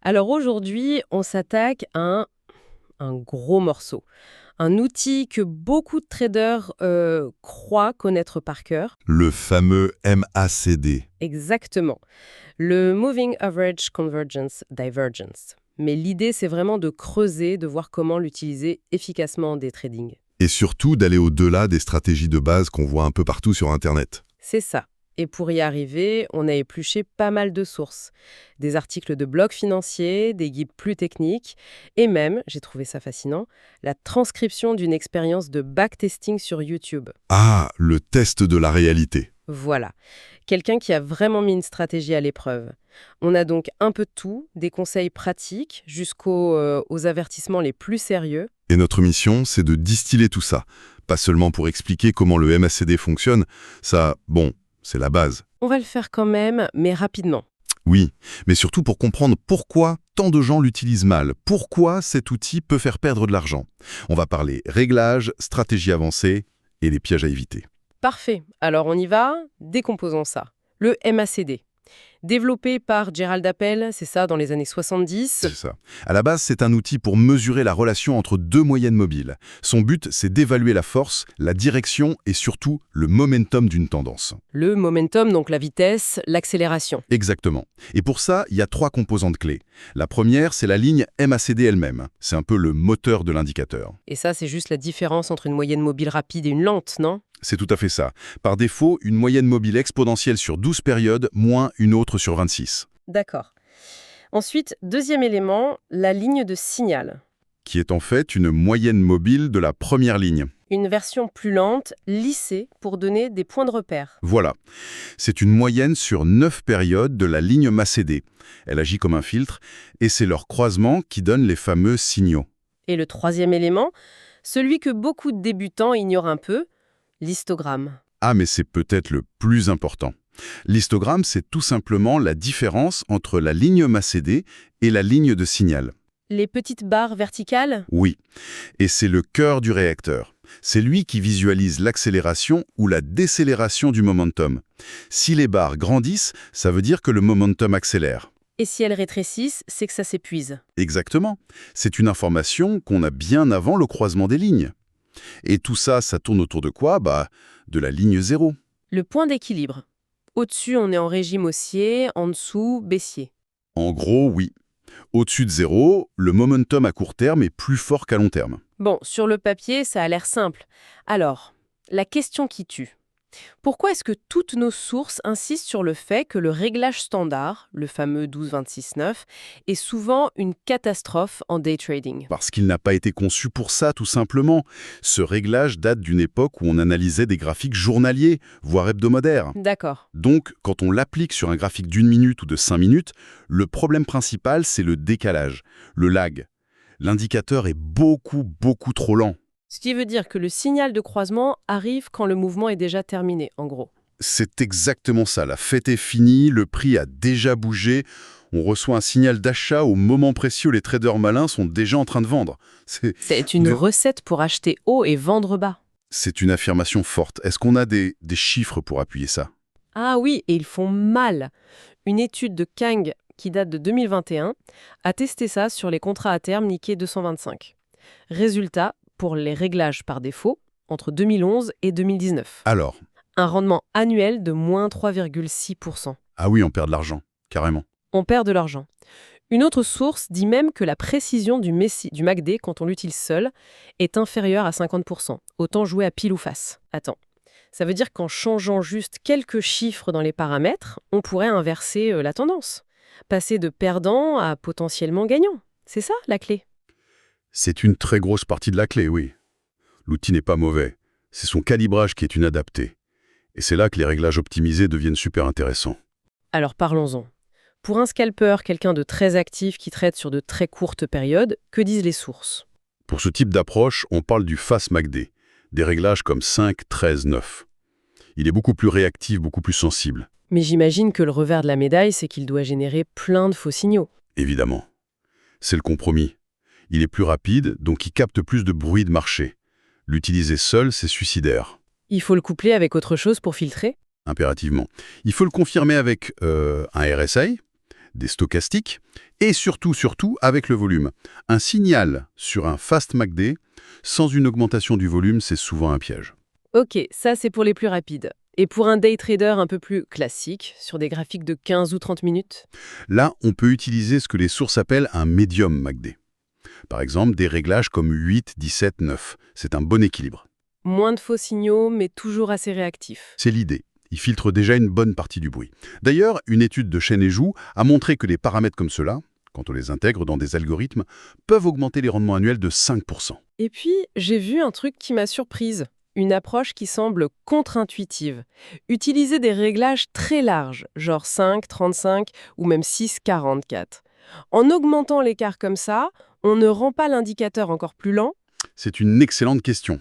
Alors aujourd'hui, on s'attaque à un gros morceau. Un outil que beaucoup de traders croient connaître par cœur. Le fameux MACD. Exactement. Le Moving Average Convergence Divergence. Mais l'idée, c'est vraiment de creuser, de voir comment l'utiliser efficacement en day trading. Et surtout d'aller au-delà des stratégies de base qu'on voit un peu partout sur Internet. C'est ça. Et pour y arriver, on a épluché pas mal de sources. Des articles de blogs financiers, des guides plus techniques, et même, j'ai trouvé ça fascinant, la transcription d'une expérience de backtesting sur YouTube. Ah, le test de la réalité. Voilà. Quelqu'un qui a vraiment mis une stratégie à l'épreuve. On a donc un peu de tout, des conseils pratiques aux avertissements les plus sérieux. Et notre mission, c'est de distiller tout ça. Pas seulement pour expliquer comment le MACD fonctionne, ça, bon, c'est la base. On va le faire quand même, mais rapidement. Oui, mais surtout pour comprendre pourquoi tant de gens l'utilisent mal, pourquoi cet outil peut faire perdre de l'argent. On va parler réglages, stratégies avancées et les pièges à éviter. Parfait. Alors on y va, décomposons ça. Le MACD. Développé par Gerald Appel, c'est ça, dans les années 70. C'est ça. À la base, c'est un outil pour mesurer la relation entre deux moyennes mobiles. Son but, c'est d'évaluer la force, la direction et surtout le momentum d'une tendance. Le momentum, donc la vitesse, l'accélération. Exactement. Et pour ça, il y a trois composantes clés. La première, c'est la ligne MACD elle-même. C'est un peu le moteur de l'indicateur. Et ça, c'est juste la différence entre une moyenne mobile rapide et une lente, non? C'est tout à fait ça. Par défaut, une moyenne mobile exponentielle sur 12 périodes, moins une autre sur 26. D'accord. Ensuite, deuxième élément, la ligne de signal. Qui est en fait une moyenne mobile de la première ligne. Une version plus lente, lissée, pour donner des points de repère. Voilà. C'est une moyenne sur 9 périodes de la ligne MACD. Elle agit comme un filtre, et c'est leur croisement qui donne les fameux signaux. Et le troisième élément, celui que beaucoup de débutants ignorent un peu, l'histogramme. Ah, mais c'est peut-être le plus important. L'histogramme, c'est tout simplement la différence entre la ligne MACD et la ligne de signal. Les petites barres verticales? Oui, et c'est le cœur du réacteur. C'est lui qui visualise l'accélération ou la décélération du momentum. Si les barres grandissent, ça veut dire que le momentum accélère. Et si elles rétrécissent, c'est que ça s'épuise. Exactement. C'est une information qu'on a bien avant le croisement des lignes. Et tout ça, ça tourne autour de quoi? De la ligne zéro. Le point d'équilibre. Au-dessus, on est en régime haussier, en dessous, baissier. En gros, oui. Au-dessus de zéro, le momentum à court terme est plus fort qu'à long terme. Bon, sur le papier, ça a l'air simple. Alors, la question qui tue. Pourquoi est-ce que toutes nos sources insistent sur le fait que le réglage standard, le fameux 12-26-9, est souvent une catastrophe en day trading? Parce qu'il n'a pas été conçu pour ça, tout simplement. Ce réglage date d'une époque où on analysait des graphiques journaliers, voire hebdomadaires. D'accord. Donc, quand on l'applique sur un graphique d'1 minute ou de 5 minutes, le problème principal, c'est le décalage, le lag. L'indicateur est beaucoup trop lent. Ce qui veut dire que le signal de croisement arrive quand le mouvement est déjà terminé, en gros. C'est exactement ça, la fête est finie, le prix a déjà bougé, on reçoit un signal d'achat au moment précis où les traders malins sont déjà en train de vendre. C'est une recette pour acheter haut et vendre bas. C'est une affirmation forte. Est-ce qu'on a des chiffres pour appuyer ça? Ah oui, et ils font mal. Une étude de Kang qui date de 2021 a testé ça sur les contrats à terme Nikkei 225. Résultat, pour les réglages par défaut, entre 2011 et 2019. Alors? Un rendement annuel de moins 3,6%. Ah oui, on perd de l'argent, carrément. On perd de l'argent. Une autre source dit même que la précision du MACD, quand on l'utilise seul, est inférieure à 50%. Autant jouer à pile ou face. Attends. Ça veut dire qu'en changeant juste quelques chiffres dans les paramètres, on pourrait inverser la tendance. Passer de perdant à potentiellement gagnant. C'est ça, la clé. C'est une très grosse partie de la clé, oui. L'outil n'est pas mauvais. C'est son calibrage qui est inadapté. Et c'est là que les réglages optimisés deviennent super intéressants. Alors parlons-en. Pour un scalper, quelqu'un de très actif qui traite sur de très courtes périodes, que disent les sources? Pour ce type d'approche, on parle du Fast MACD, des réglages comme 5, 13, 9. Il est beaucoup plus réactif, beaucoup plus sensible. Mais j'imagine que le revers de la médaille, c'est qu'il doit générer plein de faux signaux. Évidemment. C'est le compromis. Il est plus rapide, donc il capte plus de bruit de marché. L'utiliser seul, c'est suicidaire. Il faut le coupler avec autre chose pour filtrer? Impérativement. Il faut le confirmer avec un RSI, des stochastiques, et surtout avec le volume. Un signal sur un fast MACD, sans une augmentation du volume, c'est souvent un piège. Ok, ça c'est pour les plus rapides. Et pour un day trader un peu plus classique, sur des graphiques de 15 ou 30 minutes? Là, on peut utiliser ce que les sources appellent un médium MACD. Par exemple, des réglages comme 8, 17, 9. C'est un bon équilibre. Moins de faux signaux, mais toujours assez réactifs. C'est l'idée. Il filtre déjà une bonne partie du bruit. D'ailleurs, une étude de Chen et Zhou a montré que des paramètres comme ceux-là, quand on les intègre dans des algorithmes, peuvent augmenter les rendements annuels de 5%. Et puis, j'ai vu un truc qui m'a surprise. Une approche qui semble contre-intuitive. Utiliser des réglages très larges, genre 5, 35 ou même 6, 44. En augmentant l'écart comme ça, on ne rend pas l'indicateur encore plus lent? C'est une excellente question.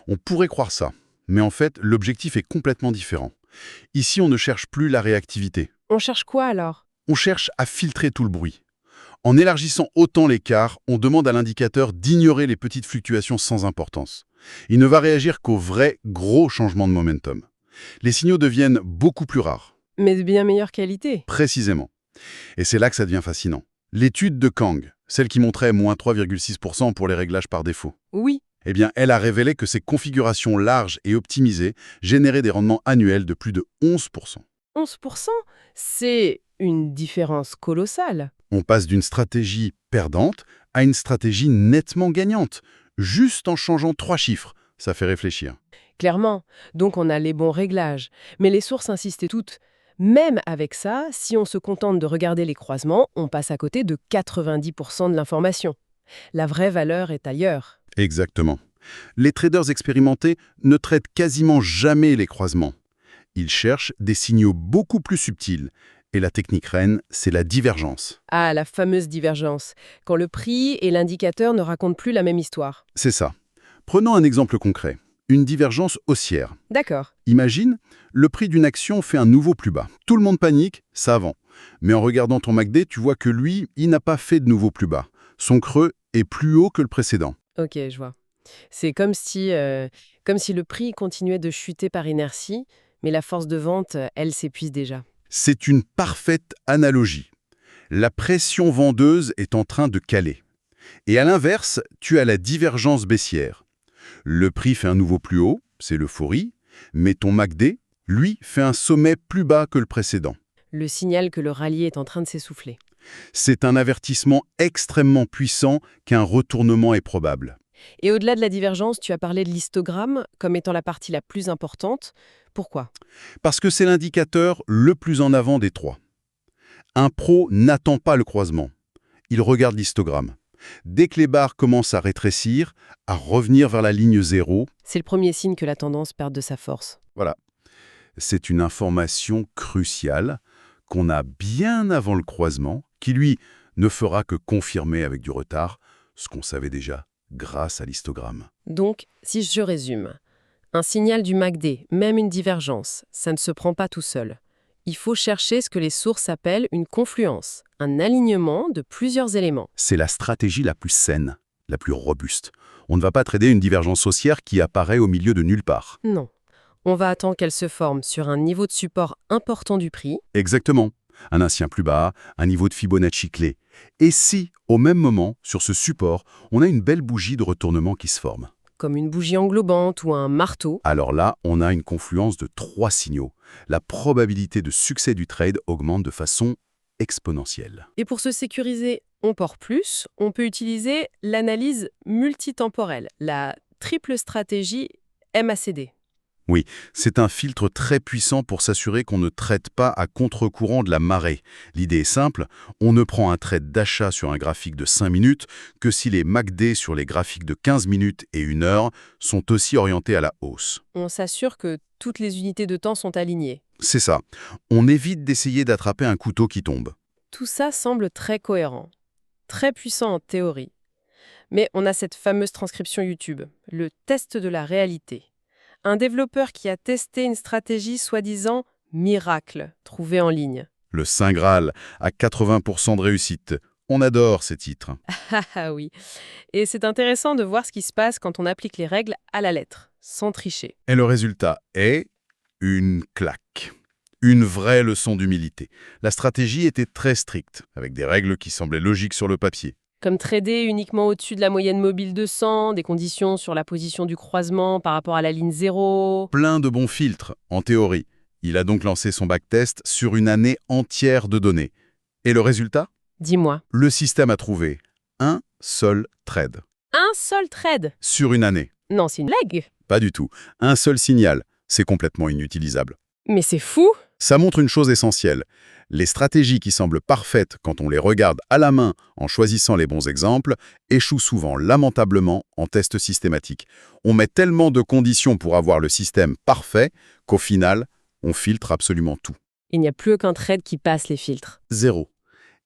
On pourrait croire ça, mais en fait, l'objectif est complètement différent. Ici, on ne cherche plus la réactivité. On cherche quoi alors? On cherche à filtrer tout le bruit. En élargissant autant l'écart, on demande à l'indicateur d'ignorer les petites fluctuations sans importance. Il ne va réagir qu'aux vrais gros changements de momentum. Les signaux deviennent beaucoup plus rares. Mais de bien meilleure qualité. Précisément. Et c'est là que ça devient fascinant. L'étude de Kang, celle qui montrait moins 3,6% pour les réglages par défaut, Oui, eh bien, elle a révélé que ces configurations larges et optimisées généraient des rendements annuels de plus de 11%. 11%, c'est une différence colossale. On passe d'une stratégie perdante à une stratégie nettement gagnante, juste en changeant 3 chiffres. Ça fait réfléchir. Clairement. Donc on a les bons réglages. Mais les sources insistaient toutes. Même avec ça, si on se contente de regarder les croisements, on passe à côté de 90% de l'information. La vraie valeur est ailleurs. Exactement. Les traders expérimentés ne traitent quasiment jamais les croisements. Ils cherchent des signaux beaucoup plus subtils. Et la technique reine, c'est la divergence. Ah, la fameuse divergence. Quand le prix et l'indicateur ne racontent plus la même histoire. C'est ça. Prenons un exemple concret. Une divergence haussière. D'accord. Imagine, le prix d'une action fait un nouveau plus bas. Tout le monde panique, ça vend. Mais en regardant ton MACD, tu vois que lui, il n'a pas fait de nouveau plus bas. Son creux est plus haut que le précédent. Ok, je vois. C'est comme si le prix continuait de chuter par inertie, mais la force de vente, elle s'épuise déjà. C'est une parfaite analogie. La pression vendeuse est en train de caler. Et à l'inverse, tu as la divergence baissière. Le prix fait un nouveau plus haut, c'est l'euphorie, mais ton MACD, lui, fait un sommet plus bas que le précédent. Le signal que le rallye est en train de s'essouffler. C'est un avertissement extrêmement puissant qu'un retournement est probable. Et au-delà de la divergence, tu as parlé de l'histogramme comme étant la partie la plus importante. Pourquoi? Parce que c'est l'indicateur le plus en avant des trois. Un pro n'attend pas le croisement. Il regarde l'histogramme. Dès que les barres commencent à rétrécir, à revenir vers la ligne 0, C'est le premier signe que la tendance perd de sa force. voilà. C'est une information cruciale qu'on a bien avant le croisement, qui lui ne fera que confirmer avec du retard ce qu'on savait déjà grâce à l'histogramme. Donc, si je résume, un signal du MACD, même une divergence, ça ne se prend pas tout seul. Il faut chercher ce que les sources appellent une confluence, un alignement de plusieurs éléments. C'est la stratégie la plus saine, la plus robuste. On ne va pas trader une divergence haussière qui apparaît au milieu de nulle part. Non. On va attendre qu'elle se forme sur un niveau de support important du prix. Exactement. Un ancien plus bas, un niveau de Fibonacci clé. Et si, au même moment, sur ce support, on a une belle bougie de retournement qui se forme, Comme une bougie englobante ou un marteau. alors là, on a une confluence de 3 signaux. La probabilité de succès du trade augmente de façon exponentielle. Et pour se sécuriser encore plus, on peut utiliser l'analyse multitemporelle, la triple stratégie MACD. Oui, c'est un filtre très puissant pour s'assurer qu'on ne traite pas à contre-courant de la marée. L'idée est simple, on ne prend un trade d'achat sur un graphique de 5 minutes que si les MACD sur les graphiques de 15 minutes et 1 heure sont aussi orientés à la hausse. On s'assure que toutes les unités de temps sont alignées. C'est ça. On évite d'essayer d'attraper un couteau qui tombe. Tout ça semble très cohérent, très puissant en théorie. Mais on a cette fameuse transcription YouTube, le test de la réalité. Un développeur qui a testé une stratégie soi-disant miracle, trouvée en ligne. Le Saint Graal à 80% de réussite. On adore ces titres. Ah oui. Et c'est intéressant de voir ce qui se passe quand on applique les règles à la lettre, sans tricher. Et le résultat est une claque. Une vraie leçon d'humilité. La stratégie était très stricte, avec des règles qui semblaient logiques sur le papier. Comme trader uniquement au-dessus de la moyenne mobile 200, des conditions sur la position du croisement par rapport à la ligne 0. Plein de bons filtres, en théorie. Il a donc lancé son backtest sur une année entière de données. Et le résultat? Dis-moi. Le système a trouvé un seul trade. Un seul trade? Sur une année. Non, c'est une blague. Pas du tout. Un seul signal. C'est complètement inutilisable. Mais c'est fou. Ça montre une chose essentielle. Les stratégies qui semblent parfaites quand on les regarde à la main en choisissant les bons exemples échouent souvent lamentablement en test systématique. On met tellement de conditions pour avoir le système parfait qu'au final, on filtre absolument tout. Il n'y a plus aucun trade qui passe les filtres. Zéro.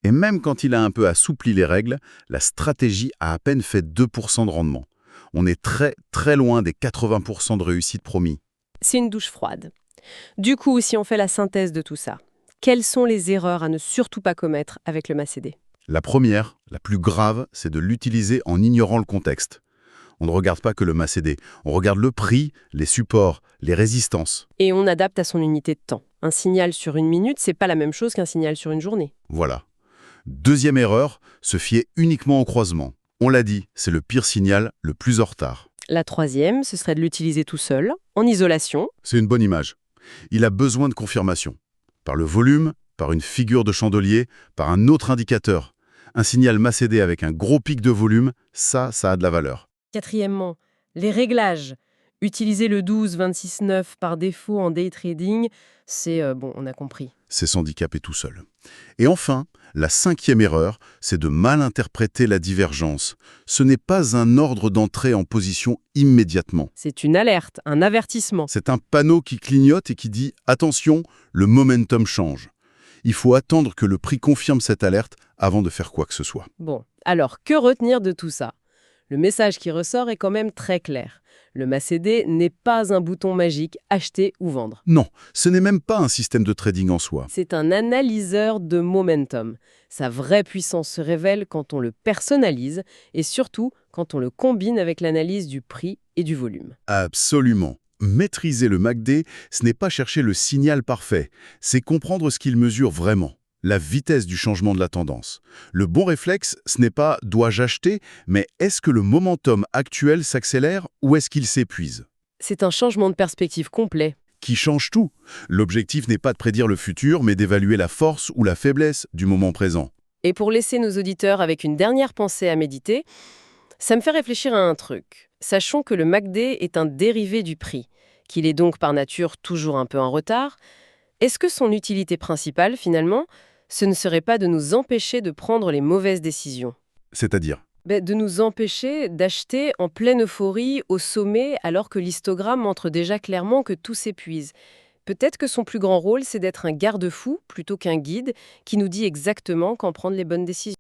Et même quand il a un peu assoupli les règles, la stratégie a à peine fait 2% de rendement. On est très très loin des 80% de réussite promis. C'est une douche froide. Du coup, si on fait la synthèse de tout ça, quelles sont les erreurs à ne surtout pas commettre avec le MACD? La première, la plus grave, c'est de l'utiliser en ignorant le contexte. On ne regarde pas que le MACD, on regarde le prix, les supports, les résistances. Et on adapte à son unité de temps. Un signal sur une minute, c'est pas la même chose qu'un signal sur une journée. Voilà. Deuxième erreur, se fier uniquement au croisement. On l'a dit, c'est le pire signal, le plus en retard. La troisième, ce serait de l'utiliser tout seul, en isolation. C'est une bonne image. Il a besoin de confirmation. Par le volume, par une figure de chandelier, par un autre indicateur. Un signal MACD avec un gros pic de volume, ça a de la valeur. Quatrièmement, les réglages. Utiliser le 12-26-9 par défaut en day trading, c'est bon, on a compris. C'est s'handicaper tout seul. Et enfin, la cinquième erreur, c'est de mal interpréter la divergence. Ce n'est pas un ordre d'entrée en position immédiatement. C'est une alerte, un avertissement. C'est un panneau qui clignote et qui dit « Attention, le momentum change ». Il faut attendre que le prix confirme cette alerte avant de faire quoi que ce soit. Bon, alors que retenir de tout ça? Le message qui ressort est quand même très clair. Le MACD n'est pas un bouton magique acheter ou vendre. Non, ce n'est même pas un système de trading en soi. C'est un analyseur de momentum. Sa vraie puissance se révèle quand on le personnalise et surtout quand on le combine avec l'analyse du prix et du volume. Absolument. Maîtriser le MACD, ce n'est pas chercher le signal parfait, c'est comprendre ce qu'il mesure vraiment. La vitesse du changement de la tendance. Le bon réflexe, ce n'est pas « dois-je acheter ?», mais est-ce que le momentum actuel s'accélère ou est-ce qu'il s'épuise? C'est un changement de perspective complet. Qui change tout. L'objectif n'est pas de prédire le futur, mais d'évaluer la force ou la faiblesse du moment présent. Et pour laisser nos auditeurs avec une dernière pensée à méditer, ça me fait réfléchir à un truc. Sachons que le MACD est un dérivé du prix, qu'il est donc par nature toujours un peu en retard. Est-ce que son utilité principale, finalement, ce ne serait pas de nous empêcher de prendre les mauvaises décisions? C'est-à-dire? De nous empêcher d'acheter en pleine euphorie au sommet alors que l'histogramme montre déjà clairement que tout s'épuise. Peut-être que son plus grand rôle, c'est d'être un garde-fou plutôt qu'un guide qui nous dit exactement quand prendre les bonnes décisions.